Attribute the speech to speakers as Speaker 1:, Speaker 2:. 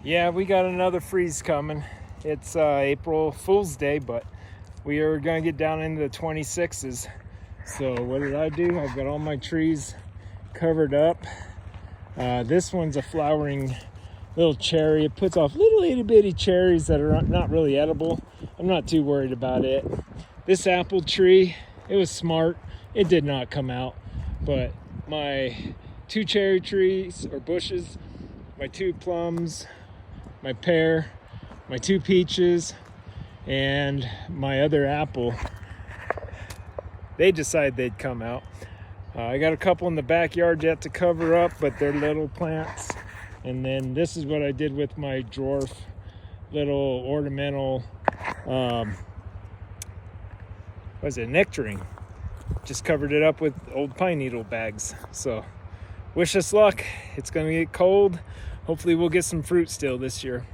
Speaker 1: Yeah, we got another freeze coming. It's April Fool's Day, but we are going to get down into the 26s. So what did I do? I've got all my trees covered up. This one's a flowering little cherry. It puts off little itty bitty cherries that are not really edible. I'm not too worried about it. This apple tree, it was smart. It did not come out. But my 2 cherry trees or bushes, my 2 plums, my pear, my 2 peaches, and my other apple, they decided they'd come out. I got a couple in the backyard yet to cover up, but they're little plants. And then this is what I did with my dwarf little ornamental, nectarine. Just covered it up with old pine needle bags. So wish us luck. It's gonna get cold. Hopefully we'll get some fruit still this year.